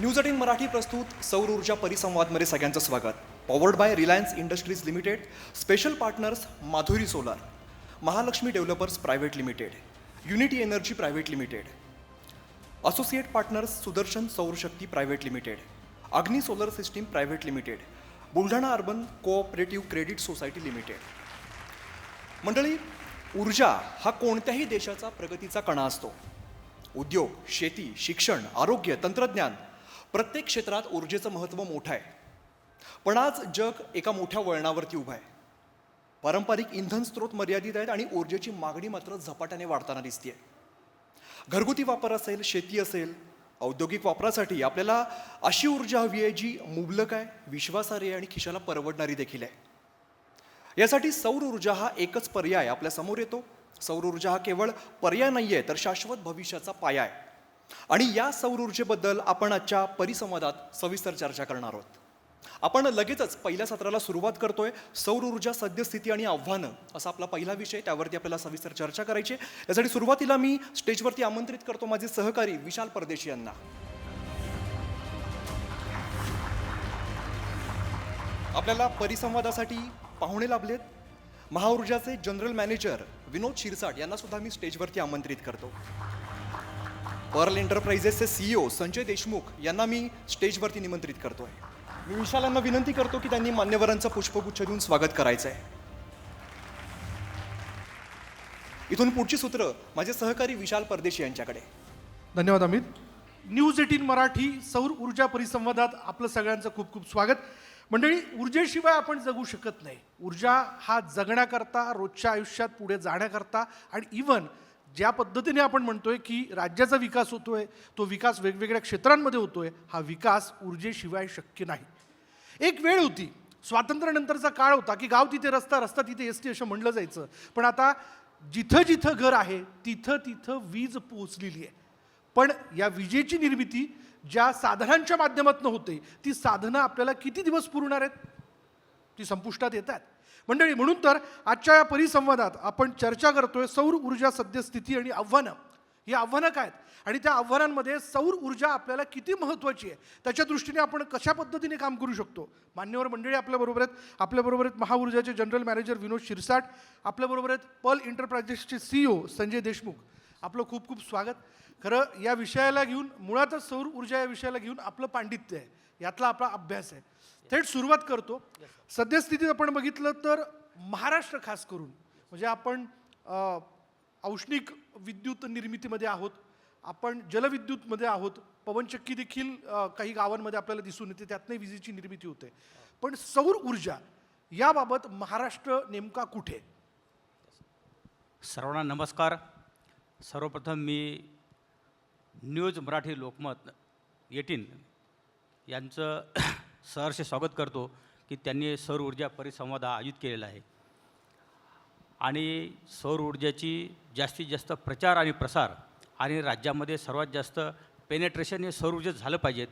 News 18 Marathi प्रस्तुत सौर ऊर्जा परिसंवादमध्ये सगळ्यांचं स्वागत. Powered by Reliance Industries limited, special partners Madhuri solar, Mahalakshmi developers private limited, unity energy private limited, associate partners Sudarshan Saurshakti private limited, Agni solar system private limited, Buldhana urban cooperative credit society limited. मंडळी, ऊर्जा हा कोणत्याही देशाचा प्रगतीचा कणा असतो. उद्योग, शेती, शिक्षण, आरोग्य, तंत्रज्ञान प्रत्येक क्षेत्रात ऊर्जेचं महत्त्व मोठं आहे. पण आज जग एका मोठ्या वळणावरती उभं आहे. पारंपरिक इंधन स्रोत मर्यादित आहेत आणि ऊर्जेची मागणी मात्र झपाट्याने वाढताना दिसते. घरगुती वापर असेल, शेती असेल, औद्योगिक वापरासाठी आपल्याला अशी ऊर्जा हवी आहे जी मुबलक आहे, विश्वासार्ह आहे आणि खिशाला परवडणारी देखील आहे. यासाठी सौर ऊर्जा हा एकच पर्याय आपल्या समोर येतो. सौर ऊर्जा हा केवळ पर्याय नाही आहे, तर शाश्वत भविष्याचा पाया आहे. आणि या सौर ऊर्जेबद्दल आपण आजच्या परिसंवादात सविस्तर चर्चा करणार आहोत. आपण लगेचच पहिल्या सत्राला सुरुवात करतोय. सौर ऊर्जा सद्यस्थिती आणि आव्हानं असा आपला पहिला विषय, त्यावरती आपल्याला सविस्तर चर्चा करायची आहे. यासाठी सुरुवातीला मी स्टेजवरती आमंत्रित करतो माझे सहकारी विशाल परदेशी यांना. आपल्याला परिसंवादासाठी पाहुणे लाभलेत. महाऊर्जाचे जनरल मॅनेजर विनोद शिरसाट यांना सुद्धा मी स्टेजवरती आमंत्रित करतो. पर्ल एंटरप्राइजेसचे CEO संजय देशमुख यांना मी स्टेजवरती निमंत्रित करतोय. मी विशालांना विनंती करतो की त्यांनी मान्यवरांचा पुष्पगुच्छ देऊन स्वागत करायचं आहे. इथून पुढची सूत्र माझे सहकारी विशाल परदेशी यांच्याकडे. धन्यवाद अमित. न्यूज 18 मराठी सौर ऊर्जा परिसंवादात आपलं सगळ्यांचं खूप खूप स्वागत. मंडळी, ऊर्जेशिवाय आपण जगू शकत नाही. ऊर्जा हा जगण्याकरता, रोजच्या आयुष्यात पुढे जाण्याकरता आणि इव्हन ज्या पद्धतीने आपण म्हणतोय की राज्याचा विकास होतोय, तो विकास वेगवेगळ्या क्षेत्रांमध्ये होतोय, हा विकास ऊर्जेशिवाय शक्य नाही. एक वेळ होती, स्वातंत्र्यानंतरचा काळ होता की गाव तिथे रस्ता, रस्ता तिथे ST असं म्हणलं जायचं. पण आता जिथं जिथं घर आहे तिथं तिथं वीज पोहोचलेली आहे. पण या विजेची निर्मिती ज्या साधनांच्या माध्यमातून होते, ती साधनं आपल्याला किती दिवस पुरणार आहेत? ती संपुष्टात येतात. मंडळी, म्हणून तर आजच्या या परिसंवादात आपण चर्चा करतोय सौर ऊर्जा सद्यस्थिती आणि आव्हानं. ही आव्हानं काय आहेत आणि त्या आव्हानांमध्ये सौर ऊर्जा आपल्याला किती महत्त्वाची आहे, त्याच्या दृष्टीने आपण कशा पद्धतीने काम करू शकतो. मान्यवर मंडळी आपल्याबरोबर आहेत. आपल्याबरोबर आहेत महाऊर्जाचे जनरल मॅनेजर विनोद शिरसाट, आपल्याबरोबर आहेत पर्ल एंटरप्राइजेसचे CEO संजय देशमुख. आपलं खूप खूप स्वागत. खरं या विषयाला घेऊन, मुळातच सौर ऊर्जा या विषयाला घेऊन आपलं पांडित्य आहे, यातला आपला अभ्यास आहे. थेट सुरुवात करतो. सद्यस्थितीत आपण बघितलं तर महाराष्ट्र खास करून म्हणजे आपण औष्णिक विद्युत निर्मितीमध्ये आहोत, आपण जलविद्युतमध्ये आहोत, पवनचक्की देखील काही गावांमध्ये आपल्याला दिसून येते, त्यातनंही विजेची निर्मिती होते. पण सौर ऊर्जा याबाबत महाराष्ट्र नेमका कुठे? सर्वांना नमस्कार. सर्वप्रथम मी न्यूज मराठी लोकमत 18 यांचं सहर्ष स्वागत करतो की त्यांनी सौर ऊर्जा परिसंवाद आयोजित केलेला आहे. आणि सौर ऊर्जाची जास्तीत जास्त प्रचार आणि प्रसार आणि राज्यामध्ये सर्वात जास्त पेनेट्रेशन हे सौर ऊर्जेत झालं पाहिजेत,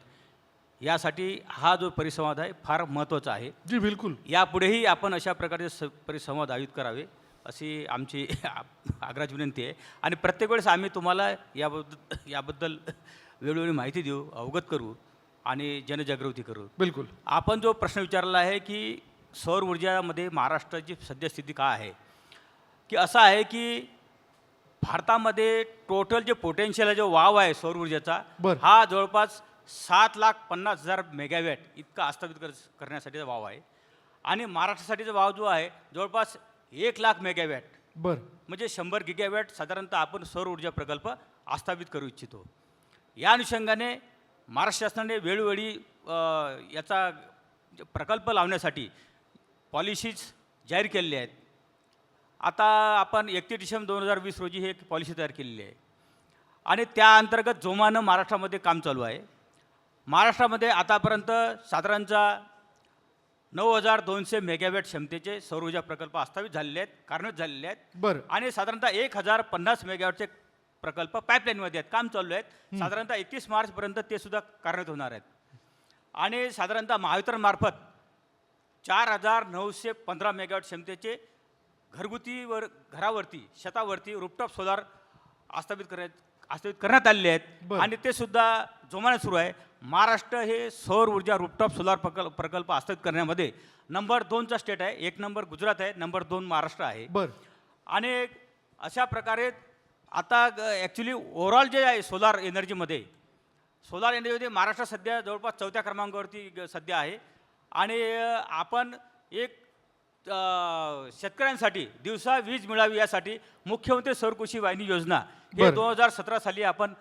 यासाठी हा जो परिसंवाद आहे फार महत्त्वाचा आहे. जी बिलकुल. यापुढेही आपण अशा प्रकारचे परिसंवाद आयोजित करावे अशी आमची आग्रहाची विनंती आहे. आणि प्रत्येक वेळेस आम्ही तुम्हाला याबद्दल वेळोवेळी माहिती देऊ, अवगत करू आणि जनजागृती करू. बिलकुल. आपण जो प्रश्न विचारला आहे की सौर ऊर्जामध्ये महाराष्ट्राची सद्यस्थिती काय आहे, की असं आहे की भारतामध्ये टोटल जे पोटेन्शियल आहे, जो वाव आहे सौर ऊर्जेचा, हा जवळपास 7,50,000 मेगावॅट इतका आस्थापित करण्यासाठीचा वाव आहे. आणि महाराष्ट्रासाठीचा वाव जो आहे जवळपास 1,00,000 मेगावॅट. म्हणजे 100 गिगावॅट साधारणतः आपण सौर ऊर्जा प्रकल्प आस्थापित करू इच्छितो. या अनुषंगाने महाराष्ट्र शासनाने वेळोवेळी याचा प्रकल्प लावण्यासाठी पॉलिसीज जाहीर केलेल्या आहेत. आता आपण 31 डिसेंबर 2020 रोजी ही एक पॉलिसी तयार केलेली आहे आणि त्या अंतर्गत जोमानं महाराष्ट्रामध्ये काम चालू आहे. महाराष्ट्रामध्ये आतापर्यंत साधारणतः 9,200 मेगावॅट क्षमतेचे सौर ऊर्जा प्रकल्प आस्थापित झालेले आहेत, कार्यान्वित झालेले आहेत. आणि साधारणतः 1,050 मेगावॅटचे प्रकल्प पाईपलाईनमध्ये आहेत, काम चालू आहेत. साधारणतः 31 मार्चपर्यंत ते सुद्धा कार्यान्वित होणार आहेत. आणि साधारणतः महावितरणमार्फत 4,915 मेगावॅट क्षमतेचे घरावरती छतावरती रूफटॉप सोलार आस्थापित करण्यात आलेले आहेत आणि ते सुद्धा जोमाने सुरू आहे. महाराष्ट्र हे सौर ऊर्जा रूफटॉप सोलार प्रकल्प हस्तगत करण्यामध्ये नंबर 2चा स्टेट आहे. 1 नंबर गुजरात आहे, नंबर 2 महाराष्ट्र आहे. बरं. आणि अशा प्रकारे आता ॲक्च्युली ओव्हरऑल जे आहे सोलार एनर्जीमध्ये महाराष्ट्र सध्या जवळपास 4थ्या क्रमांकावरती सध्या आहे. आणि आपण एक शेतकऱ्यांसाठी दिवसा वीज मिळावी यासाठी मुख्यमंत्री सौर कृषी वाहिनी योजना हे बरं. 2017 साली आपण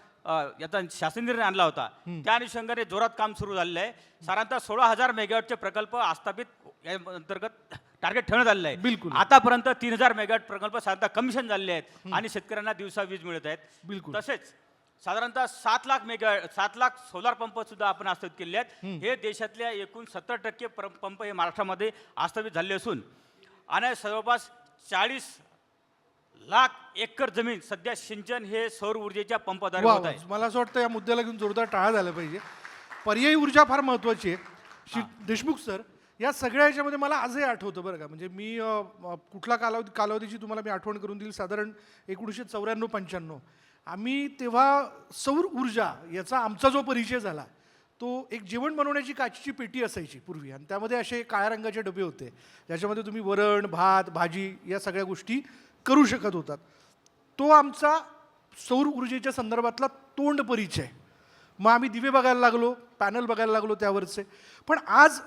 याचा शासन निर्णय आणला होता. त्या अनुषंगाने जोरात काम सुरू झालेलं आहे. साधारणतः 16,000 मेगावॅटचे प्रकल्प आस्थापित या अंतर्गत टार्गेट ठेवण्यात आलेलं आहे. बिलकुल. आतापर्यंत 3,000 मेगावॅट प्रकल्प साधारणतः कमिशन झालेले आहेत आणि शेतकऱ्यांना दिवसा वीज मिळत आहेत. बिलकुल. तसेच साधारणतः 7 लाख सोलार पंप सुद्धा आपण आस्थापित केले आहेत. हे देशातल्या एकूण 70% पंप हे महाराष्ट्रामध्ये आस्थापित झाले असून आणि जवळपास 40 लाख एकर जमीन सध्या सिंचन हे सौर ऊर्जेच्या पंपाद्वारे वा होत वा. आहे. मला असं वाटतं या मुद्द्याला घेऊन जोरदार टाळा झाला पाहिजे. पर्यायी ऊर्जा फार महत्त्वाची आहे. श्री देशमुख सर, या सगळ्या याच्यामध्ये मला आजही आठवतं बरं का, म्हणजे मी कुठला कालावधीची तुम्हाला मी आठवण करून देईल. साधारण 1994-95 आम्ही तेव्हा सौर ऊर्जा याचा आमचा जो परिचय झाला तो एक जेवण बनवण्याची काचेची पेटी असायची पूर्वी, आणि त्यामध्ये असे काळ्या रंगाचे डबे होते ज्याच्यामध्ये तुम्ही वरण भात भाजी या सगळ्या गोष्टी करू शकत होतात. तो आमचा सौर ऊर्जेच्या संदर्भातला तोंड परिचय. मग आम्ही दिवे बघायला लागलो, पॅनल बघायला लागलो त्यावरचे. पण आज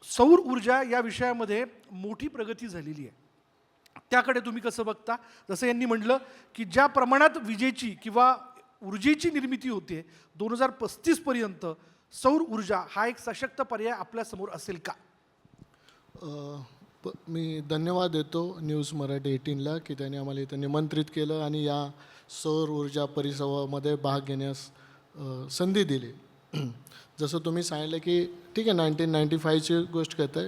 सौर ऊर्जा या विषयामध्ये मोठी प्रगती झालेली आहे. त्याकडे तुम्ही कसं बघता? जसं यांनी म्हटलं की ज्या प्रमाणात विजेची किंवा ऊर्जेची निर्मिती होते 2035 पर्यंत सौर ऊर्जा हा एक सशक्त पर्याय आपल्यासमोर असेल का? मी धन्यवाद देतो न्यूज मराठी 18ला की त्यांनी आम्हाला इथं निमंत्रित केलं आणि या सौर ऊर्जा परिसंवादामध्ये भाग घेण्यास संधी दिली. जसं तुम्ही सांगितलं की ठीक आहे, 1995ची गोष्ट करत आहे.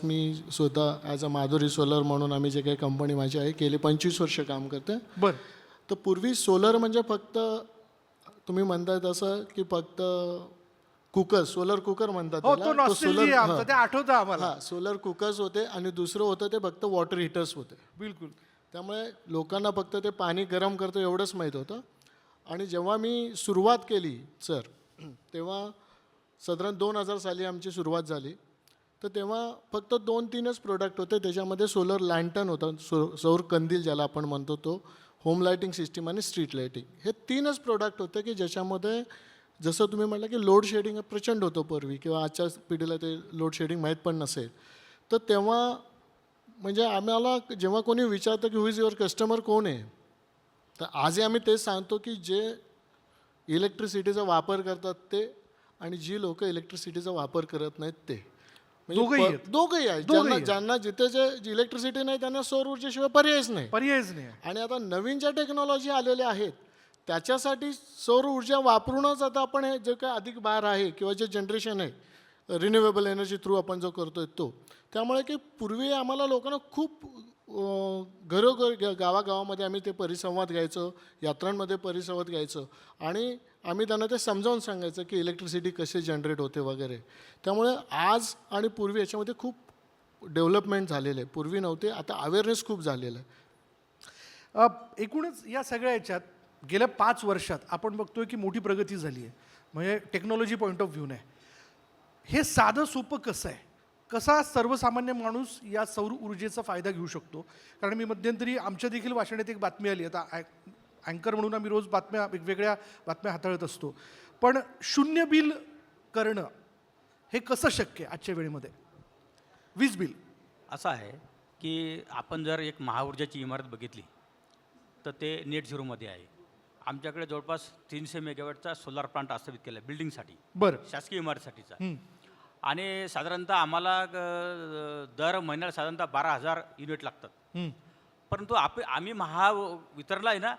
मी स्वतः ॲज अ माधुरी सोलर म्हणून आम्ही जे काही कंपनी माझी आहे गेली 25 वर्ष काम करते. बरं. तर पूर्वी सोलर म्हणजे फक्त तुम्ही म्हणताय तसं की फक्त कुकर, सोलर कुकर म्हणतात हो, त्याला. तो नॉस्टॅल्जिया आहे आमचा, ते आठवतं आम्हाला. हां, सोलर कुकर्स होते आणि दुसरं होतं ते फक्त वॉटर हीटर्स होते. बिलकुल. त्यामुळे लोकांना फक्त ते पाणी गरम करतं एवढंच माहीत होतं. आणि जेव्हा मी सुरुवात केली सर, तेव्हा साधारण 2000 साली आमची सुरुवात झाली. तर तेव्हा फक्त 2-3च प्रोडक्ट होते. त्याच्यामध्ये सोलर लँटर्न होतं, सौर कंदील ज्याला आपण म्हणतो तो, होम लाईटिंग सिस्टीम आणि स्ट्रीट लाईटिंग. हे 3च प्रोडक्ट होते की ज्याच्यामध्ये जसं तुम्ही म्हटलं की लोड शेडिंग प्रचंड होतं पूर्वी, किंवा आजच्या पिढीला ते लोड शेडिंग माहीत पण नसेल. तर तेव्हा म्हणजे आम्हाला जेव्हा कोणी विचारतं की हु इज युअर कस्टमर, कोण आहे, तर आजही आम्ही तेच सांगतो की जे इलेक्ट्रिसिटीचा वापर करतात ते आणि जी लोक इलेक्ट्रिसिटीचा वापर करत नाहीत ते, दोघंही आहेत. दोघंही आहेत. ज्यांना जिथे जे इलेक्ट्रिसिटी नाही त्यांना सौर ऊर्जेशिवाय पर्यायच नाही. आणि आता नवीन ज्या टेक्नॉलॉजी आलेल्या आहेत त्याच्यासाठी सौर ऊर्जा वापरूनच आता आपण हे जे काय अधिक भार आहे किंवा जे जनरेशन आहे रिन्युएबल एनर्जी थ्रू आपण जो करतोय तो. त्यामुळे की पूर्वी आम्हाला लोकांना खूप गावागावामध्ये आम्ही ते परिसंवाद घ्यायचो, यात्रांमध्ये परिसंवाद घ्यायचो आणि आम्ही त्यांना ते समजावून सांगायचं की इलेक्ट्रिसिटी कशी जनरेट होते वगैरे. त्यामुळे आज आणि पूर्वी याच्यामध्ये खूप डेव्हलपमेंट झालेलं आहे. पूर्वी नव्हते, आता अवेअरनेस खूप झालेलं आहे. एकूणच या सगळ्या याच्यात गेल्या 5 वर्षात आपण बघतोय की मोठी प्रगती झाली आहे. म्हणजे टेक्नॉलॉजी पॉईंट ऑफ व्ह्यूने हे साधं सोपं कसं आहे? कसा सर्वसामान्य माणूस या सौर ऊर्जेचा फायदा घेऊ शकतो? कारण मी मध्यंतरी आमच्या देखील वाचण्यात एक बातमी आली. आता अँकर म्हणून आम्ही रोज वेगवेगळ्या बातम्या हाताळत असतो. पण 0 बिल करणं हे कसं शक्य आहे आजच्या वेळेमध्ये? वीज बिल असं आहे की आपण जर एक महाऊर्जाची इमारत बघितली तर ते नेट झिरोमध्ये आहे. आमच्याकडे जवळपास 300 मेगावॅटचा सोलार प्लांट आस्थापित केला आहे बिल्डिंगसाठी, बरं, शासकीय इमारतीसाठीचा. आणि साधारणतः आम्हाला दर महिन्याला साधारणतः 12,000 युनिट लागतात. परंतु आम्ही महावितरणला आहे ना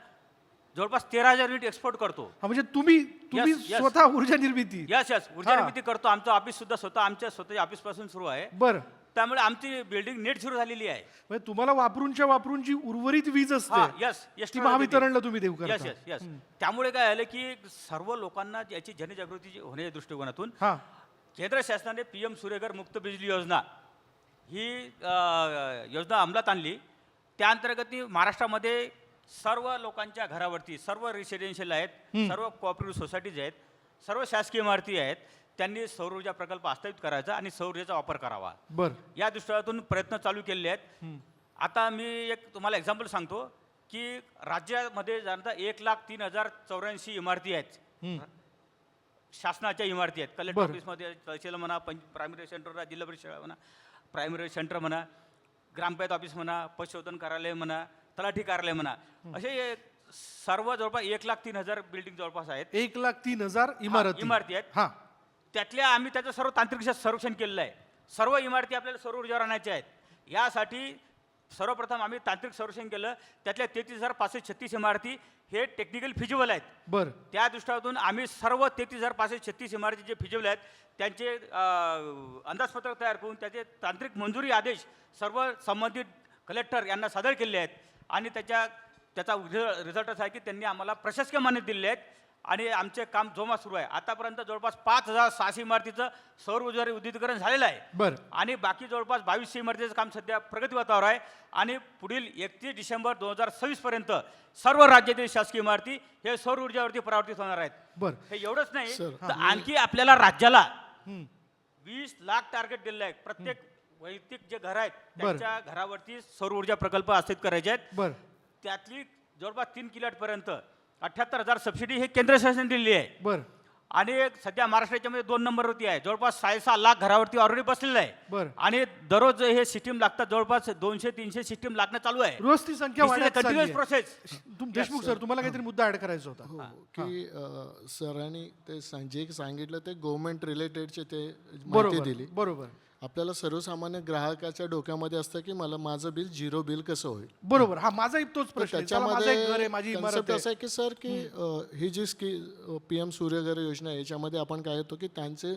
जवळपास 13,000 युनिट एक्सपोर्ट करतो. म्हणजे तुम्ही Yes. स्वतः ऊर्जा निर्मिती? यस ऊर्जा निर्मिती करतो. आमचं ऑफिस सुद्धा आमच्या स्वतःच्या ऑफिसपासून सुरू आहे. बरं. त्यामुळे आमची बिल्डिंग नेट सुरू झालेली आहे. म्हणजे तुम्हाला वापरून जी उर्वरित वीज असते ती महावितरणला तुम्ही देऊ करता? यस. त्यामुळे काय झालं की सर्व लोकांना याची जनजागृती होण्याच्या दृष्टिकोनातून केंद्र शासनाने PM सूर्यघर मुक्त बिजली योजना ही योजना अंमलात आणली. त्या अंतर्गत महाराष्ट्रामध्ये सर्व लोकांच्या घरावरती, सर्व रेसिडेन्शियल आहेत, सर्व कोऑपरेटिव्ह सोसायटीज आहेत, सर्व शासकीय इमारती आहेत त्यांनी सौर ऊर्जा प्रकल्प हस्तांतरित करायचा आणि सौर ऊर्जेचा वापर करावा बर या दृष्टीकोनातून प्रयत्न चालू केलेले आहेत. आता मी एक तुम्हाला एक्झाम्पल सांगतो की राज्यामध्ये साधारणतः 1,03,084 इमारती आहेत, शासनाच्या इमारती आहेत. कलेक्टर बरं. ऑफिसमध्ये तहसील म्हणा, प्रायमरी सेंटर, जिल्हा परिषद शाळा म्हणा, प्रायमरी सेंटर म्हणा, ग्रामपंचायत ऑफिस म्हणा, पशुसंवर्धन कार्यालय म्हणा, तलाठी कार्यालय म्हणा, असे सर्व जवळपास 1,03,000 बिल्डिंग जवळपास आहेत. 1,03,000 इमारती आहेत. हा त्यातल्या आम्ही त्याचं सर्व तांत्रिक सर्वेक्षण केलेलं आहे. सर्व इमारती आपल्याला सौर ऊर्जावर आणायच्या आहेत. यासाठी सर्वप्रथम आम्ही तांत्रिक सर्वेक्षण केलं. त्यातल्या 33,536 इमारती हे टेक्निकल फिजिबल आहेत. बर त्या दृष्टीतून आम्ही सर्व 33,536 इमारती जे फिजिबल आहेत त्यांचे अंदाजपत्रक तयार करून त्याचे तांत्रिक मंजुरी आदेश सर्व संबंधित कलेक्टर यांना सादर केले आहेत आणि त्याचा रिझल्ट असा आहे की त्यांनी आम्हाला प्रशासकीय मान्यता दिलेली आहेत आणि आमचे काम जोमात सुरू आहे. आतापर्यंत जवळपास 5,600 इमारतीचं सौर ऊर्जेवर उद्युतीकरण झालेलं आहे. बर आणि बाकी जवळपास 2,200 इमारतीचं काम सध्या प्रगतीपथावर आहे आणि पुढील 31 डिसेंबर 2026 पर्यंत सर्व राज्यातील शासकीय इमारती हे सौर ऊर्जेवरती परावर्तित होणार आहेत. बर हे एवढंच नाही सर, तर आणखी आपल्याला राज्याला 20 लाख टार्गेट दिलेलं आहे. प्रत्येक वैयक्तिक जे घर आहेत बरं. त्यांच्या घरावरती सौर ऊर्जा प्रकल्प हस्तांतरित करायचे आहेत. बर त्यातली जवळपास 3 किलोवॅटपर्यंत 78,000 सबसिडी हे केंद्र शासनाने दिलेली आहे बर आणि सध्या महाराष्ट्राच्या मध्ये 2 नंबरवरती आहे. जवळपास 6.5 लाख घरावरती ऑलरेडी बसलेलं आहे. बरं. आणि दररोज हे सिस्टीम लागतात, जवळपास 200-300 सिस्टीम लागणं चालू आहे. रोज ती संख्या वाढत चालली कंटिन्युअस आहे. प्रोसेस. देशमुख सर तुम्हाला काहीतरी मुद्दा ऍड करायचा होता. हो की सरांनी ते जे सांगितलं ते गव्हर्नमेंट रिलेटेडचे ते माहिती दिली. बरोबर बरोबर आपल्याला सर्वसामान्य ग्राहकाच्या डोक्यामध्ये असतं की मला माझं बिल 0 बिल कसं होईल. बरोबर हा माझाही तोच तर प्रश्न आहे. चला, माझं एक घर आहे, माझी त्याच्यामध्ये इमारत कन्सेप्ट आहे. असं आहे की सर की ही जी PM सूर्यघर योजना आहे याच्यामध्ये आपण काय होतो की त्यांचे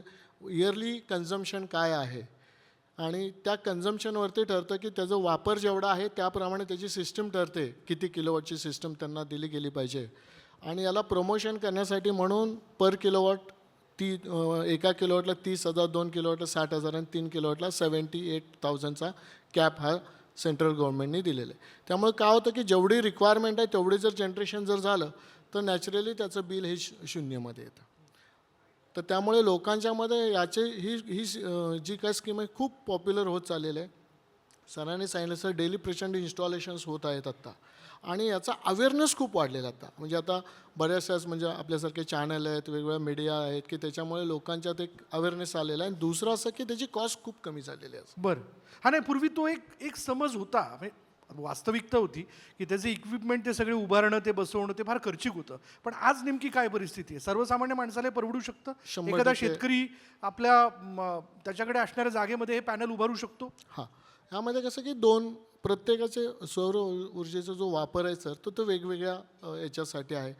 इयरली कन्झम्पशन काय आहे आणि त्या कन्झम्पशनवरती ठरतं की त्याचा वापर जेवढा आहे त्याप्रमाणे त्याची सिस्टम ठरते किती किलोवॉटची सिस्टम त्यांना दिली गेली पाहिजे. आणि याला प्रमोशन करण्यासाठी म्हणून पर किलोवॉट एका किलोवॉटला 30,000, 2 किलोवॉटला 60,000 आणि 3 किलोवॉटला 78,000चा कॅप हा सेंट्रल गव्हर्नमेंटने दिलेला आहे. त्यामुळे काय होतं की जेवढी रिक्वायरमेंट आहे तेवढी जर जनरेशन जर झालं तर नॅचरली त्याचं बिल हे शून्यमध्ये येतं. तर त्यामुळे लोकांच्यामध्ये ही जी काय स्कीम आहे खूप पॉप्युलर होत चाललेलं आहे. सरांनी सांगितलं सर डेली प्रचंड इन्स्टॉलेशन्स होत आहेत आत्ता आणि याचा अवेअरनेस खूप वाढलेला आता. म्हणजे आता बऱ्याचशाच म्हणजे आपल्यासारखे चॅनल आहेत, वेगवेगळ्या मीडिया आहेत की त्याच्यामुळे लोकांच्यात एक अवेअरनेस आलेला आहे. आणि दुसरं असं की त्याची कॉस्ट खूप कमी झालेली आहे. बरं हा नाही पूर्वी तो एक समज होता, म्हणजे वास्तविकता होती की त्याचे इक्विपमेंट ते सगळे उभारणं ते बसवणं ते फार खर्चिक होतं. पण आज नेमकी काय परिस्थिती आहे? सर्वसामान्य माणसाला परवडू शकतं? 100% एखादा शेतकरी आपल्या त्याच्याकडे असणाऱ्या जागेमध्ये हे पॅनल उभारू शकतो? हां, ह्यामध्ये कसं की प्रत्येकाचे सौर ऊर्जेचा जो वापर आहे सर तो वेगवेगळ्या याच्यासाठी आहे.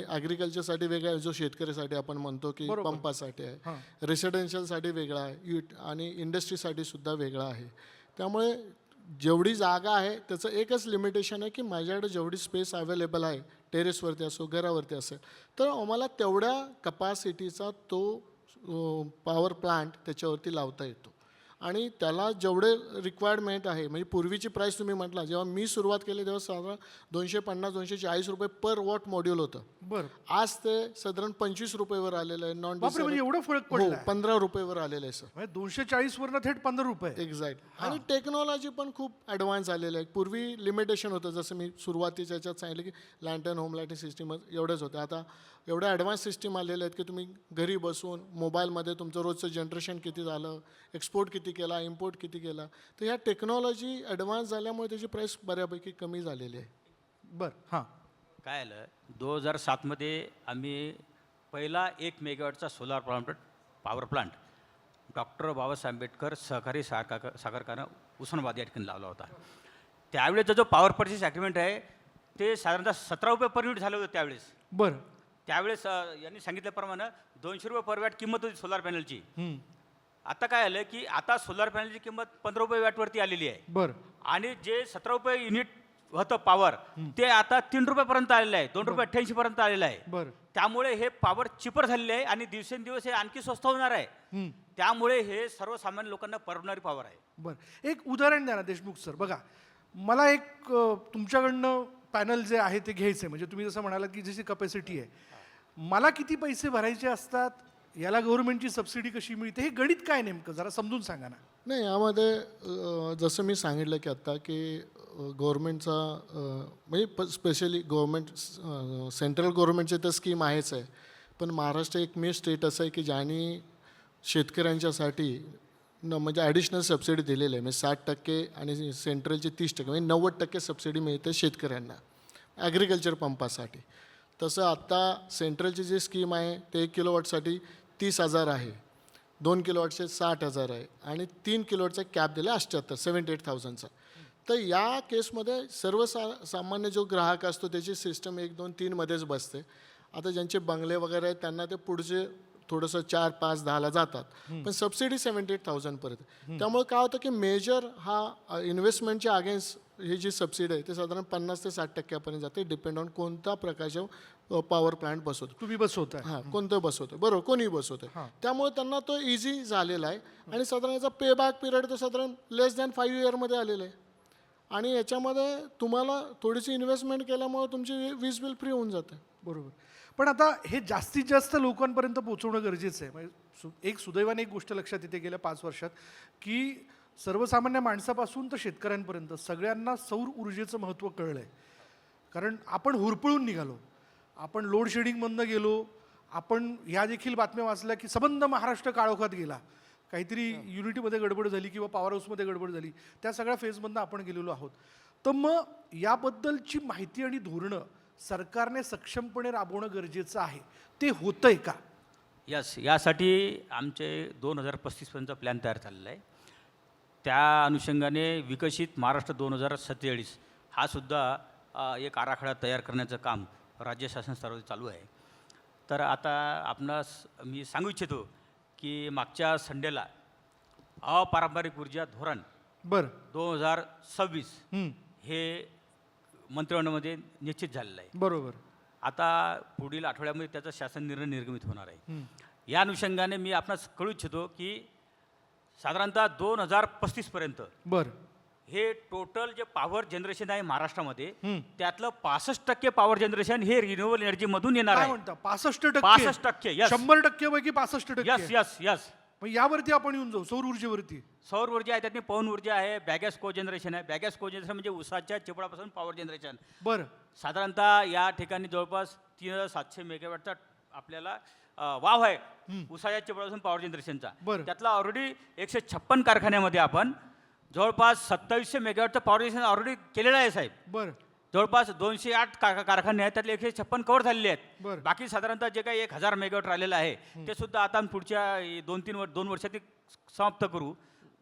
ॲग्रिकल्चरसाठी वेगळा आहे, जो शेतकऱ्यासाठी आपण म्हणतो की पंपासाठी आहे, रेसिडेन्शियलसाठी वेगळा आहे आणि इंडस्ट्रीसाठी सुद्धा वेगळा आहे. त्यामुळे जेवढी जागा आहे त्याचं एकच लिमिटेशन आहे की माझ्याकडे जेवढी स्पेस अवेलेबल आहे टेरेसवरती असो घरावरती असेल तर आम्हाला तेवढ्या कपॅसिटीचा तो पॉवर प्लांट त्याच्यावरती लावता येतो. आणि त्याला जेवढे रिक्वायरमेंट आहे म्हणजे पूर्वीची प्राईस तुम्ही म्हटला जेव्हा मी सुरुवात केली तेव्हा साधारण 250-240 रुपये पर वॉट मॉड्यूल होतं. बरं आज ते साधारण 25 रुपयेवर आलेलं आहे. नॉन बापरे, म्हणजे एवढं फरक हो पडला 15 रुपयेवर आलेलं आहे सर. म्हणजे 240 वरनं थेट 15 रुपये. एक्झॅक्ट. आणि टेक्नॉलॉजी पण खूप ॲडव्हान्स आलेलं आहे. पूर्वी लिमिटेशन होतं, जसं मी सुरुवातीच्या याच्यात सांगितलं की लँटर्न होम लाईटिंग सिस्टीम एवढंच होतं. आता एवढ्या ॲडव्हान्स सिस्टीम आलेल्या आहेत की तुम्ही घरी बसून मोबाईलमध्ये तुमचं रोजचं जनरेशन किती झालं, एक्सपोर्ट किती केला, इम्पोर्ट किती केला. तर ह्या टेक्नॉलॉजी ॲडव्हान्स झाल्यामुळे त्याची प्राईस बऱ्यापैकी कमी झालेली आहे. बरं हां काय आलं 2007मध्ये आम्ही पहिला 1 मेगावॅटचा solar power plant doctor Babasaheb Ambedkar सहकारी साखर कारखाना उस्मानाबाद या ठिकाणी लावला होता. त्यावेळेचा जो पॉवर परचेस ॲग्रीमेंट आहे ते साधारणतः 17 रुपये पर युनिट झालं होतं त्यावेळेस. बरं त्यावेळेस यांनी सांगितल्याप्रमाणे 200 रुपये पर वॅट किंमत होती सोलार पॅनलची. आता काय आलं की आता सोलार पॅनलची किंमत 15 रुपये वॅटवरती आलेली आहे. बरं आणि जे 17 रुपये युनिट होतं पॉवर ते आता 3 रुपयापर्यंत आलेलं आहे, 2 रुपये 88 पर्यंत आलेलं आहे. बरं त्यामुळे हे पॉवर चिपर झालेले आहे आणि दिवसेंदिवस हे आणखी स्वस्त होणार आहे. त्यामुळे हे सर्वसामान्य लोकांना परवडणारी पॉवर आहे. बरं एक उदाहरण द्या ना देशमुख सर. बघा मला एक तुमच्याकडनं पॅनल जे आहे ते घ्यायचं आहे. म्हणजे तुम्ही जसं म्हणालात की जशी कपॅसिटी आहे मला किती पैसे भरायचे असतात, याला गव्हर्नमेंटची सबसिडी कशी मिळते, हे गणित काय नेमकं जरा समजून सांगा ना. नाही, यामध्ये जसं मी सांगितलं की आत्ता की गव्हर्मेंटचा म्हणजे स्पेशली गव्हर्मेंट सेंट्रल गव्हर्मेंटचे तर स्कीम आहेच आहे, पण महाराष्ट्र एकमेव स्टेट असं आहे की ज्यांनी शेतकऱ्यांच्यासाठी म्हणजे ॲडिशनल सबसिडी दिलेली आहे. म्हणजे 60% आणि सेंट्रलचे 30% म्हणजे 90% सबसिडी मिळते शेतकऱ्यांना ॲग्रिकल्चर पंपासाठी. तसं आत्ता सेंट्रलची जी स्कीम आहे ते 1 किलोवॉटसाठी 30,000 आहे, 2 किलोवॉटचे 60,000 आहे आणि 3 किलोवॉटचा कॅप दिला 78,000चा. तर या केसमध्ये सामान्य जो ग्राहक असतो त्याची सिस्टम 1, 2, 3 मध्येच बसते. आता ज्यांचे बंगले वगैरे आहेत त्यांना ते पुढचे थोडंसं 4, 5, 10ला जातात, पण सबसिडी 78,000पर्यंत. त्यामुळे काय होतं की मेजर हा इन्व्हेस्टमेंटच्या अगेन्स्ट ही जी सबसिडी आहे ते साधारण 50 ते 60% जाते, डिपेंड ऑन कोणत्या प्रकारच्या पॉवर प्लांट बसवतो तुम्ही बसवताय. हां, कोणतं बसवतं, बरोबर, कोणीही बसवतं. त्यामुळे त्यांना तो इझी झालेला आहे आणि साधारण याचा पे बॅक पिरियड तो साधारण लेस दॅन 5 इयरमध्ये आलेला आहे. आणि याच्यामध्ये तुम्हाला थोडीशी इन्व्हेस्टमेंट केल्यामुळे तुमची वीज बिल फ्री होऊन जाते. बरोबर. पण आता हे जास्तीत जास्त लोकांपर्यंत पोहोचवणं गरजेचं आहे. म्हणजे एक सुदैवाने एक गोष्ट लक्षात येते गेल्या 5 वर्षात की सर्वसामान्य माणसापासून तर शेतकऱ्यांपर्यंत सगळ्यांना सौर ऊर्जेचं महत्त्व कळलं आहे. कारण आपण हुरपळून निघालो, आपण लोड शेडिंगमधनं गेलो, आपण ह्या देखील बातम्या वाचल्या की संबंध महाराष्ट्र काळोखात गेला, काहीतरी युनिटीमध्ये गडबड झाली किंवा पॉवर हाऊसमध्ये गडबड झाली, त्या सगळ्या फेजमधनं आपण गेलेलो आहोत. तर मग याबद्दलची माहिती आणि धोरणं सरकारने सक्षमपणे राबवणं गरजेचं आहे, ते होतंय का? यस, यासाठी आमचे 2035पर्यंत प्लॅन तयार झालेला आहे. त्या अनुषंगाने विकसित महाराष्ट्र 2047 हा सुद्धा एक आराखडा तयार करण्याचं काम राज्य शासन स्तरावर चालू आहे. तर आता आपणास मी सांगू इच्छितो की मागच्या संडेला अपारंपरिक ऊर्जा धोरण बरं. 2026 हे मंत्रिमंडळामध्ये निश्चित झालेलं आहे. बरोबर. आता पुढील आठवड्यामध्ये त्याचा शासन निर्णय निर्गमित होणार आहे. या अनुषंगाने मी आपणास कळू इच्छितो की साधारणतः 2035पर्यंत बरं. हे टोटल जे पॉवर जनरेशन आहे महाराष्ट्रामध्ये त्यातलं 65% पॉवर जनरेशन हे रिन्युएबल एनर्जीमधून येणार काय आहे. म्हणता? 65%? 65%, yes. 100% पैकी 65%. Yes yes yes. मग यावरती आपण येऊन जाऊ सौर ऊर्जेवरती. सौर ऊर्जा आहे, त्यातली पवन ऊर्जा आहे, बॅगॅस को जनरेशन आहे. बॅगॅस को जनरेशन म्हणजे उसाच्या चिपडापासून पॉवर जनरेशन. बरं. साधारणतः या ठिकाणी जवळपास 3700 मेगावॅटचा आपल्याला वाव आहे उसाच्या चिपडापासून पॉवर जनरेशनचा. बरं. त्यातला ऑलरेडी 156 कारखान्यामध्ये आपण जवळपास 2700 मेगावॅटचं पॉवर जनरेशन ऑलरेडी केलेलं आहे साहेब. बरं. जवळपास 208 कारखाने आहेत, त्यातले 156 कव्हर झालेले आहेत. बरं. बाकी साधारणतः जे काही 1000 मेगावॅट राहिलेलं आहे ते सुद्धा आता पुढच्या 2 वर्षात ते समाप्त करू.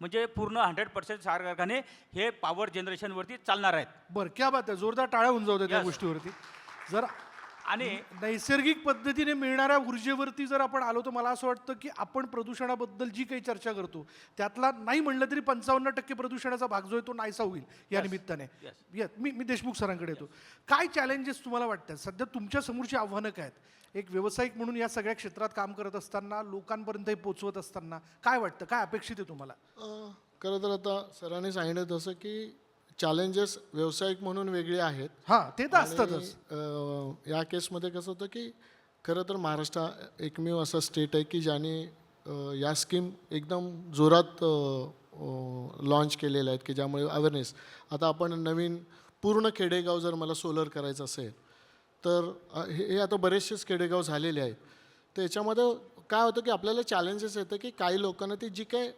म्हणजे पूर्ण 100% कारखाने हे पॉवर जनरेशनवरती चालणार आहेत. बरं, क्या बात आहे. जोरदार टाळ्या होऊन जाऊ द्या त्या Yes. गोष्टीवरती. जर आणि नैसर्गिक पद्धतीने मिळणाऱ्या ऊर्जेवरती जर आपण आलो तर मला असं वाटतं की आपण प्रदूषणाबद्दल जी काही चर्चा करतो त्यातला नाही म्हणलं तरी 55% प्रदूषणाचा भाग जो आहे तो नाहीसा होईल या निमित्ताने. मी देशमुख सरांकडे येतो. काय चॅलेंजेस तुम्हाला वाटतात सध्या तुमच्या समोरची आव्हानं काय आहेत? एक व्यावसायिक म्हणून या सगळ्या क्षेत्रात काम करत असताना, लोकांपर्यंत हे पोचवत असताना काय वाटतं, काय अपेक्षित आहे तुम्हाला? खरं तर आता सरांनी सांगितलं तसं की चॅलेंजेस व्यावसायिक म्हणून वेगळे आहेत. हां, ते तर असतातच. या केसमध्ये कसं होतं की खरं तर महाराष्ट्र एकमेव असं स्टेट आहे की ज्याने या स्कीम एकदम जोरात लॉन्च केलेल्या आहेत की ज्यामुळे अवेअरनेस. आता आपण नवीन पूर्ण खेडेगाव जर मला सोलर करायचं असेल तर हे आता बरेचसेच खेडेगाव झालेले आहेत. तर याच्यामध्ये काय होतं की आपल्याला चॅलेंजेस येतं की काही लोकांना ती जी काही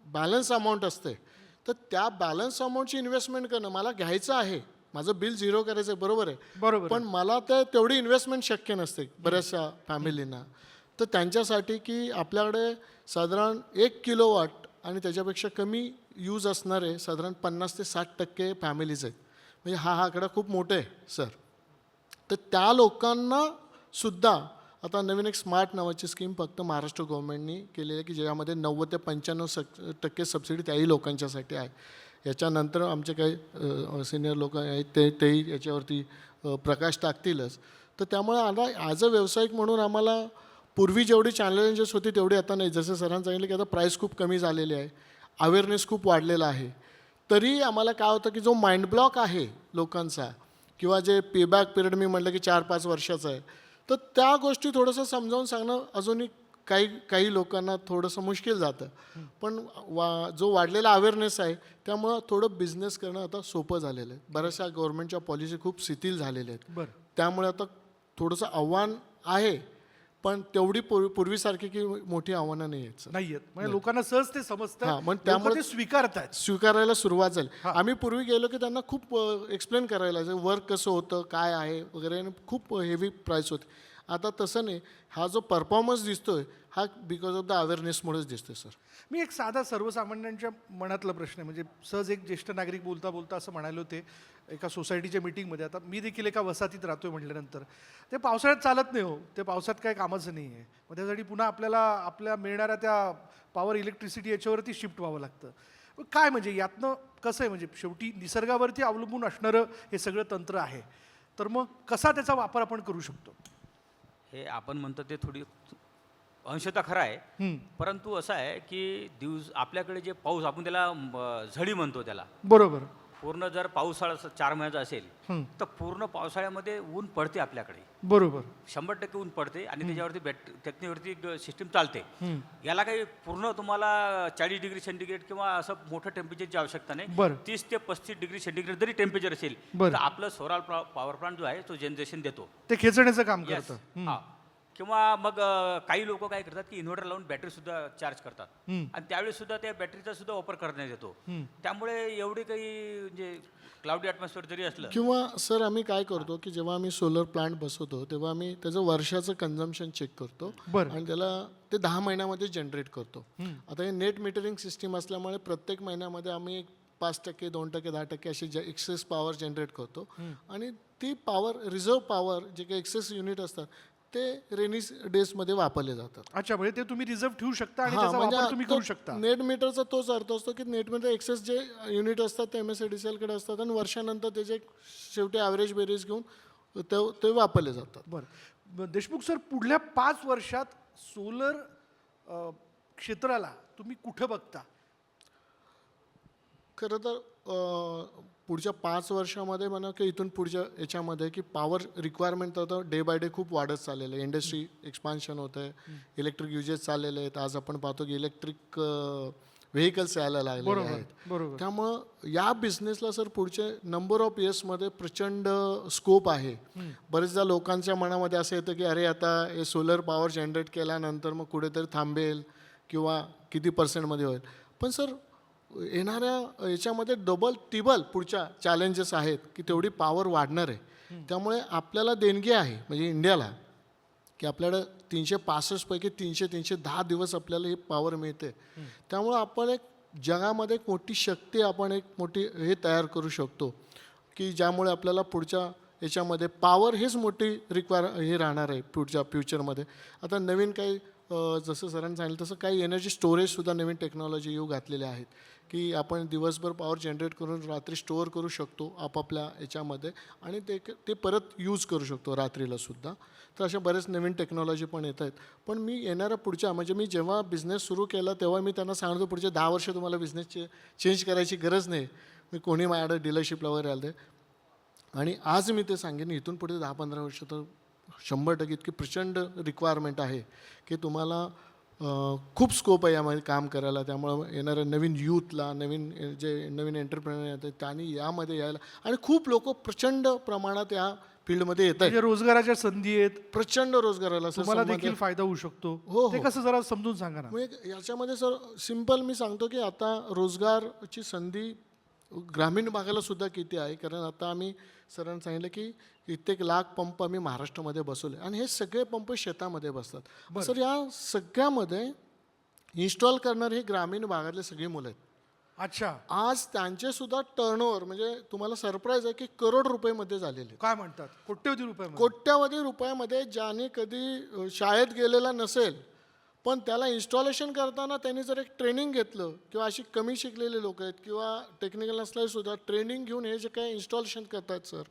बॅलन्स अमाऊंट असते तर त्या बॅलन्स अमाऊंटची इन्व्हेस्टमेंट करणं मला घ्यायचं आहे, माझं बिल 0 करायचं आहे, बरोबर आहे, बरोबर. पण मला ते तेवढी इन्व्हेस्टमेंट शक्य नसते बऱ्याचशा फॅमिलींना. तर त्यांच्यासाठी की आपल्याकडे साधारण 1 किलोवॉट आणि त्याच्यापेक्षा कमी यूज असणारे साधारण 50 ते 60% फॅमिलीज आहेत. म्हणजे हा आकडा खूप मोठा आहे सर. तर त्या लोकांना सुद्धा आता नवीन एक स्मार्ट नावाची स्कीम फक्त महाराष्ट्र गव्हर्नमेंटनी केलेली आहे की ज्यामध्ये 90 ते 95% सबसिडी त्याही लोकांच्यासाठी आहे. याच्यानंतर आमचे काही सिनियर लोक आहेत तेही याच्यावरती प्रकाश टाकतीलच. तर त्यामुळे आता ॲज अ व्यावसायिक म्हणून आम्हाला पूर्वी जेवढी चॅलेंजेस होती तेवढी आता नाही. जसं सरांनी सांगितलं की आता प्राईस खूप कमी झालेली आहे, अवेअरनेस खूप वाढलेला आहे. तरी आम्हाला काय होतं की जो माइंड ब्लॉक आहे लोकांचा किंवा जे पेबॅक पिरियड मी म्हटलं की 4-5 वर्षाचा आहे, तर त्या गोष्टी थोडंसं समजावून सांगणं अजूनही काही लोकांना थोडंसं मुश्किल जातं. पण जो वाढलेला अवेअरनेस आहे त्यामुळं थोडं बिझनेस करणं आता सोपं झालेलं आहे. बऱ्याचशा गव्हर्नमेंटच्या पॉलिसी खूप शिथिल झालेल्या आहेत. बरं. त्यामुळे आता थोडंसं आव्हान आहे, पण तेवढी पूर्वीसारखी की मोठी आव्हानं नाही आहेत सर. नाही आहेत म्हणजे लोकांना सहज ते हां, समजतं, मग लोकं त्यामुळे ते स्वीकारतायत. स्वीकारायला सुरुवात झाली. आम्ही पूर्वी गेलो की त्यांना खूप एक्सप्लेन करायला लागायचं, वर्क कसं होतं, काय आहे वगैरे, आणि खूप हेवी प्राईस होते. आता तसं नाही. हा जो परफॉर्मन्स दिसतोय हा बिकॉज ऑफ द अवेअरनेसमुळेच दिसतोय सर. मी एक साधा सर्वसामान्यांच्या मनातला प्रश्न आहे, म्हणजे सहज एक ज्येष्ठ नागरिक बोलता बोलता असं म्हणाले होते एका सोसायटीच्या मीटिंगमध्ये. आता मी देखील एका वसाहतीत राहतोय म्हटल्यानंतर ते पावसाळ्यात चालत नाही हो, ते पावसात काय कामाचं नाही आहे. मग त्यासाठी पुन्हा आपल्या मिळणाऱ्या त्या पॉवर इलेक्ट्रिसिटी याच्यावरती शिफ्ट व्हावं लागतं. मग काय म्हणजे यातनं कसं आहे, म्हणजे शेवटी निसर्गावरती अवलंबून असणारं हे सगळं तंत्र आहे, तर मग कसा त्याचा वापर आपण करू शकतो? हे आपण म्हणतो ते थोडी अंशतः खरं आहे, परंतु असं आहे की आपल्याकडे जे पाऊस आपण त्याला झडी म्हणतो त्याला, बरोबर. पूर्ण जर पावसाळा 4 महिन्याचा असेल तर पूर्ण पावसाळ्यामध्ये ऊन पडते आपल्याकडे, बरोबर. 100% ऊन पडते आणि त्याच्यावरती त्याच्यावरती सिस्टीम चालते. याला काही पूर्ण तुम्हाला 40 डिग्री सेंटीग्रेड किंवा असं मोठं टेम्परेचरची आवश्यकता नाही. बरं. 30 ते 35 डिग्री सेंटीग्रेड जरी टेम्परेचर असेल बरं. तर आपलं सोलार पॉवर प्लांट जो आहे तो जनरेशन देतो. ते खेचण्याचं काम Yes. करतं. हा. किंवा मग काही लोक काय करतात की इन्व्हर्टर लावून बॅटरी सुद्धा चार्ज करतात आणि त्यावेळेस सुद्धा त्या बॅटरीचा सुद्धा वापर करण्यात येतो. त्यामुळे एवढे काही म्हणजे क्लाउडी ॲटमॉस्फिअर जरी असलं किंवा सर आम्ही काय करतो की जेव्हा आम्ही सोलर प्लांट बसवतो तेव्हा आम्ही त्याचं वर्षाचं कन्झम्पशन चेक करतो बरं. आणि त्याला ते 10 महिन्यामध्ये जनरेट करतो. आता हे नेट मीटरिंग सिस्टीम असल्यामुळे प्रत्येक महिन्यामध्ये आम्ही एक 5%, 2%, 10% अशी एक्सेस पॉवर जनरेट करतो आणि ती पॉवर रिझर्व्ह पॉवर जे काही एक्सेस युनिट असतात ते रेनी डेजमध्ये वापरले जातात. अच्छा, म्हणजे ते तुम्ही रिझर्व्ह ठेवू शकता आणि हां, त्याचा म्हणजे वापर तुम्ही तो करू शकता. नेट मीटरचा तोच अर्थ असतो की नेट मीटर एक्सेस जे युनिट असतात ते MSIDCL असतात आणि वर्षानंतर त्याचे शेवटी ॲव्हरेज बेरीज घेऊन ते वापरले जातात. बरं. देशमुख सर, पुढल्या 5 वर्षात सोलर क्षेत्राला तुम्ही कुठं बघता? खरं तर पुढच्या 5 वर्षामध्ये म्हणा की इथून पुढच्या याच्यामध्ये की पॉवर रिक्वायरमेंट तर डे बाय डे खूप वाढत चाललेलं आहे. इंडस्ट्री एक्सपान्शन होतं आहे, इलेक्ट्रिक युजेस चाललेले आहेत. आज आपण पाहतो की इलेक्ट्रिक व्हेकल्स यायला लागलेले आहेत. बरोबर. त्यामुळं या बिझनेसला सर पुढचे नंबर ऑफ इयर्समध्ये प्रचंड स्कोप आहे. बरेचदा लोकांच्या मनामध्ये असं येतं की अरे आता हे सोलर पॉवर जनरेट केल्यानंतर मग कुठेतरी थांबेल किंवा किती पर्सेंटमध्ये होईल. पण सर येणाऱ्या याच्यामध्ये डबल टिबल पुढच्या चॅलेंजेस आहेत की तेवढी पॉवर वाढणार आहे. त्यामुळे आपल्याला देणगी आहे म्हणजे इंडियाला की आपल्याला 365 पैकी 310 दिवस आपल्याला ही पॉवर मिळते. त्यामुळं आपण एक जगामध्ये एक मोठी शक्ती, आपण एक मोठी हे तयार करू शकतो की ज्यामुळे आपल्याला पुढच्या याच्यामध्ये पॉवर हेच मोठी हे राहणार आहे पुढच्या फ्युचरमध्ये. आता नवीन काही जसं सरांनी सांगितलं तसं काही एनर्जी स्टोरेजसुद्धा नवीन टेक्नॉलॉजी येऊ घातलेल्या आहेत की आपण दिवसभर पॉवर जनरेट करून रात्री स्टोअर करू शकतो आपापल्या याच्यामध्ये आणि ते परत यूज करू शकतो रात्रीलासुद्धा. तर अशा बरेच नवीन टेक्नॉलॉजी पण येत आहेत. पण मी येणाऱ्या पुढच्या म्हणजे मी जेव्हा बिझनेस सुरू केला तेव्हा मी त्यांना सांगतो पुढचे 10 वर्ष तुम्हाला बिझनेस चेंज करायची गरज नाही. मी कोणी माझ्याकडे डीलरशिपला वगैरे आलं आणि आज मी ते सांगेन इथून पुढे 10-15 वर्ष तर 100% इतकी प्रचंड रिक्वायरमेंट आहे की तुम्हाला खूप स्कोप आहे यामध्ये काम करायला. त्यामुळं येणाऱ्या नवीन यूथला, नवीन एंटरप्रेनर येतात त्यांनी यामध्ये यायला आणि खूप लोक प्रचंड प्रमाणात या फील्डमध्ये येत आहेत. म्हणजे रोजगाराच्या संधी आहेत, प्रचंड रोजगाराला सर तुम्हाला देखील फायदा होऊ शकतो. हो. ते कसं जरा समजून सांगा ना. म्हणजे याच्यामध्ये सर सिम्पल मी सांगतो की आता रोजगारची संधी ग्रामीण भागाला सुद्धा किती आहे. कारण आता आम्ही सरांनी सांगितलं की कित्येक लाख पंप आम्ही महाराष्ट्रामध्ये बसवले आणि हे सगळे पंप शेतामध्ये बसतात. सर या सगळ्यामध्ये इन्स्टॉल करणारे हे ग्रामीण भागातले सगळी मुलं आहेत. अच्छा, आज त्यांचे सुद्धा टर्नओव्हर म्हणजे तुम्हाला सरप्राईज आहे की करोड रुपयेमध्ये झालेले. काय म्हणतात? कोट्यवधी रुपये. कोट्यावधी रुपयामध्ये ज्याने कधी शाळेत गेलेला नसेल पण त्याला इन्स्टॉलेशन करताना त्यांनी जर एक ट्रेनिंग घेतलं किंवा अशी कमी शिकलेले लोक आहेत किंवा टेक्निकल नसलेले सुद्धा ट्रेनिंग घेऊन हे जे काही इन्स्टॉलेशन करतात सर,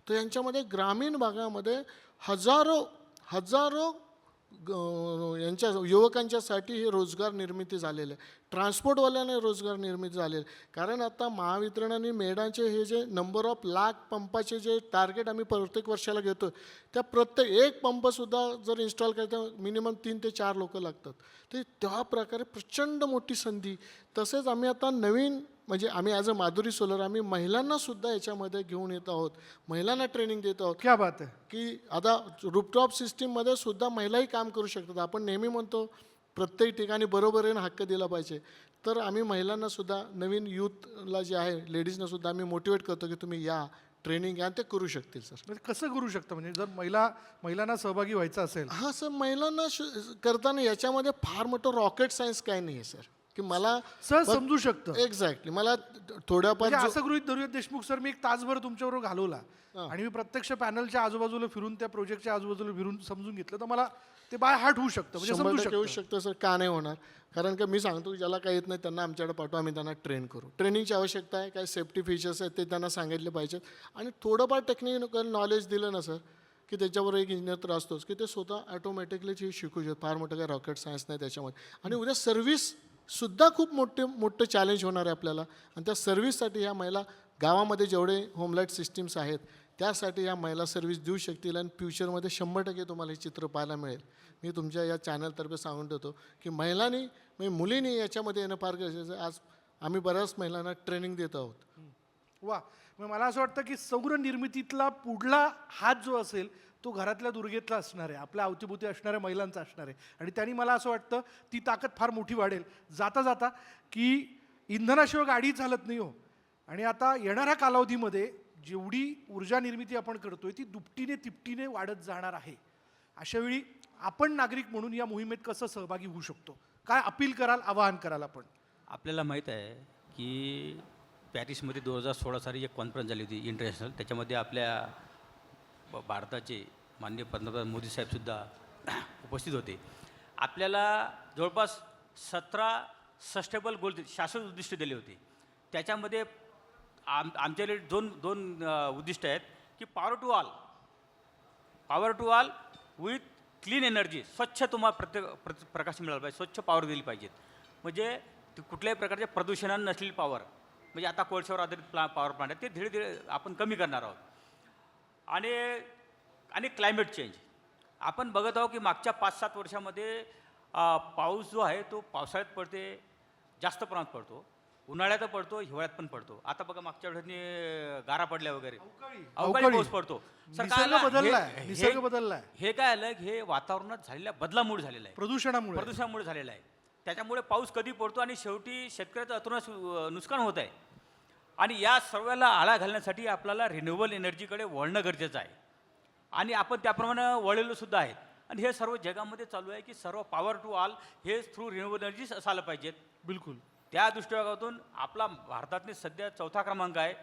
तर यांच्यामध्ये ग्रामीण भागामध्ये हजारो यांच्या युवकांच्यासाठी हे रोजगार निर्मिती झालेलं आहे. ट्रान्सपोर्टवाल्यांना रोजगार निर्मिती झालेलं आहे. कारण आता महावितरणाने मेडाचे हे जे नंबर ऑफ लाख पंपाचे जे टार्गेट आम्ही प्रत्येक वर्षाला घेतो, त्या प्रत्येक एक पंपसुद्धा जर इन्स्टॉल करता मिनिमम 3 ते 4 लोकं लागतात. ते त्या प्रकारे प्रचंड मोठी संधी. तसेच आम्ही आता नवीन म्हणजे आम्ही ॲज अ माधुरी सोलर आम्ही महिलांनासुद्धा याच्यामध्ये घेऊन येत आहोत, महिलांना ट्रेनिंग देत आहोत. क्या बात आहे. की आता रूपटॉप सिस्टीममध्ये सुद्धा महिलाही काम करू शकतात. आपण नेहमी म्हणतो प्रत्येक ठिकाणी बरोबरीने हक्क दिला पाहिजे. तर आम्ही महिलांना सुद्धा नवीन यूथला जे आहे लेडीजना सुद्धा आम्ही मोटिवेट करतो की तुम्ही या ट्रेनिंग घ्या, ते करू शकतील सर. म्हणजे कसं करू शकतं, म्हणजे जर महिलांना सहभागी व्हायचं असेल. हां सर, महिलांना करताना याच्यामध्ये फार मोठं रॉकेट सायन्स काय नाही आहे सर, की मला सहज समजू शकतं. एक्झॅक्टली मला थोड्याफार म्हणजे असं गृहीत धरूयात देशमुख सर, मी एक तासभर तुमच्याबरोबर घालवला आणि मी प्रत्यक्ष पॅनलच्या आजूबाजूला फिरून त्या प्रोजेक्टच्या आजूबाजूला फिरून समजून घेतलं, तर मला ते बाय हार्ट होऊ शकतं, म्हणजे समजू 100% होऊ शकतं. शकतं सर. का नाही होणार? कारण का मी सांगतो की ज्याला काही येत नाही त्यांना आमच्याकडे पाठवा, आम्ही त्यांना ट्रेन करू. ट्रेनिंगची आवश्यकता आहे, काय सेफ्टी फीचर्स आहेत ते त्यांना सांगितले पाहिजेत. आणि थोडंफार टेक्निकल नॉलेज दिलं ना सर, की त्याच्यावर एक इंजिनियर तर असतोच, की ते स्वतः ॲटोमॅटिकली शिकू शकतात. फार मोठं काही रॉकेट सायन्स नाही त्याच्यामध्ये. आणि उद्या सर्व्हिससुद्धा खूप मोठं चॅलेंज होणार आहे आपल्याला. आणि त्या सर्व्हिससाठी ह्या महिला गावामध्ये जेवढे होमलाईट सिस्टीम्स आहेत त्यासाठी ह्या महिला सर्व्हिस देऊ शकतील. आणि फ्युचरमध्ये 100% तुम्हाला हे चित्र पाहायला मिळेल. मी तुमच्या या चॅनलतर्फे सांगून देतो की महिलांनी म्हणजे मुलींनी याच्यामध्ये येणं फार गरजेचं आहे. आज आम्ही बऱ्याच महिलांना ट्रेनिंग देत आहोत. वा, मग मला असं वाटतं की सौर निर्मितीतला पुढला हात जो असेल तो घरातल्या दुर्गेतला असणार आहे, आपल्या अवतीभोवती असणाऱ्या महिलांचा असणार आहे. आणि त्यांनी मला असं वाटतं ती ताकद फार मोठी वाढेल जाता जाता, की इंधनाशिवाय गाडी चालत नाही हो. आणि आता येणाऱ्या कालावधीमध्ये जेवढी ऊर्जा निर्मिती आपण करतोय ती दुपटीने तिपटीने वाढत जाणार आहे. अशावेळी आपण नागरिक म्हणून या मोहिमेत कसं सहभागी होऊ शकतो, काय अपील कराल, आवाहन कराल आपण? आपल्याला माहीत आहे की पॅरिसमध्ये 2016 साली एक कॉन्फरन्स झाली होती इंटरनॅशनल. त्याच्यामध्ये आपल्या भारताचे माननीय पंतप्रधान मोदी साहेबसुद्धा उपस्थित होते. आपल्याला जवळपास 17 सस्टेनेबल गोल शाश्वत उद्दिष्ट दिले होते. त्याच्यामध्ये आमच्याकडे दोन उद्दिष्ट आहेत की power to all with clean energy. स्वच्छ तुम्हाला प्रकाश मिळाला पाहिजे, स्वच्छ पॉवर दिली पाहिजेत. म्हणजे कुठल्याही प्रकारच्या प्रदूषणानं नसलेली पॉवर, म्हणजे आता कोळशावर आधारित पॉवर प्लांट आहे ते धीरे धीरे आपण कमी करणार आहोत. आणि क्लायमेट चेंज आपण बघत आहोत की मागच्या 5-7 वर्षामध्ये पाऊस जो आहे तो पावसाळ्यात पडते, जास्त प्रमाणात पडतो, उन्हाळ्यात पडतो, हिवाळ्यात पण पडतो. आता बघा मागच्या वेळेस गारा पडल्या वगैरे अवकाळी पाऊस पडतो. निसर्ग बदललाय. हे काय आलं, हे वातावरणात झालेल्या बदलामुळे झालेलं आहे, प्रदूषणामुळे झालेलं आहे. त्याच्यामुळे पाऊस कधी पडतो आणि शेवटी शेतकऱ्याचं अतोनात नुकसान होत आहे. आणि या सर्वाला आळा घालण्यासाठी आपल्याला रिन्युएबल एनर्जीकडे वळणं गरजेचं आहे. आणि आपण त्याप्रमाणे वळलेलो सुद्धा आहेत. आणि हे सर्व जगामध्ये चालू आहे की सर्व पॉवर टू ऑल हे थ्रू रिन्युएबल एनर्जीच असायला पाहिजेत. बिलकुल. त्या दृष्टिकोनातून आपला भारतातले सध्या 4था क्रमांक आहे.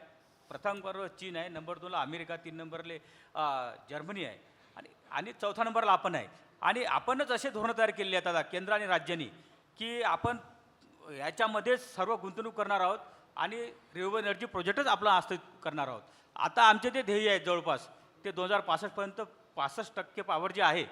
प्रथम क्रमांकावर चीन आहे, नंबर 2ला अमेरिका, 3 नंबरले जर्मनी आहे आणि 4थ्या नंबरला आपण आहे. आणि आपणच असे धोरणं तयार केले आहेत आता केंद्र आणि राज्यांनी की आपण याच्यामध्ये सर्व गुंतवणूक करणार आहोत आणि रिन्युएबल एनर्जी प्रोजेक्टच आपला हस्त करणार आहोत. आता आमचे ते ध्येय आहे जवळपास ते 2065पर्यंत 65% पॉवर जे आहे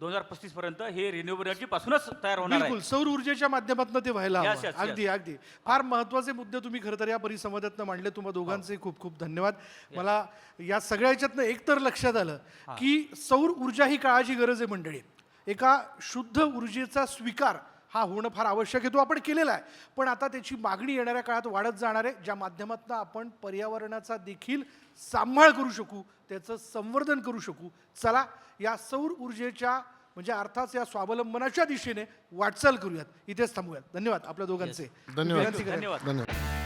2035 पर्यंत हे रिन्युएबल एनर्जी पासूनच तयार होणार आहे. बिलकुल, सौर ऊर्जेच्या माध्यमातून ते व्हायला Yes, हवं. yes, अगदी अगदी फार महत्त्वाचे मुद्दे तुम्ही खरं तर या परिसंवादातनं मांडले. तुम्हा दोघांचे खूप खूप धन्यवाद. मला या सगळ्या ह्याच्यातनं एक तर लक्षात आलं की सौर ऊर्जा ही काळाची गरज आहे मंडळी. एका शुद्ध ऊर्जेचा स्वीकार हा होणं फार आवश्यक आहे, तो आपण केलेला आहे. पण आता त्याची मागणी येणाऱ्या काळात वाढत जाणार आहे, ज्या माध्यमातून आपण पर्यावरणाचा देखील सांभाळ करू शकू, त्याचं संवर्धन करू शकू. चला या सौर ऊर्जेच्या म्हणजे अर्थात या स्वावलंबनाच्या दिशेने वाटचाल करूयात. इथेच थांबूयात. धन्यवाद आपल्या दोघांचे. धन्यवाद. विनंती करेन. धन्यवाद. धन्यवाद.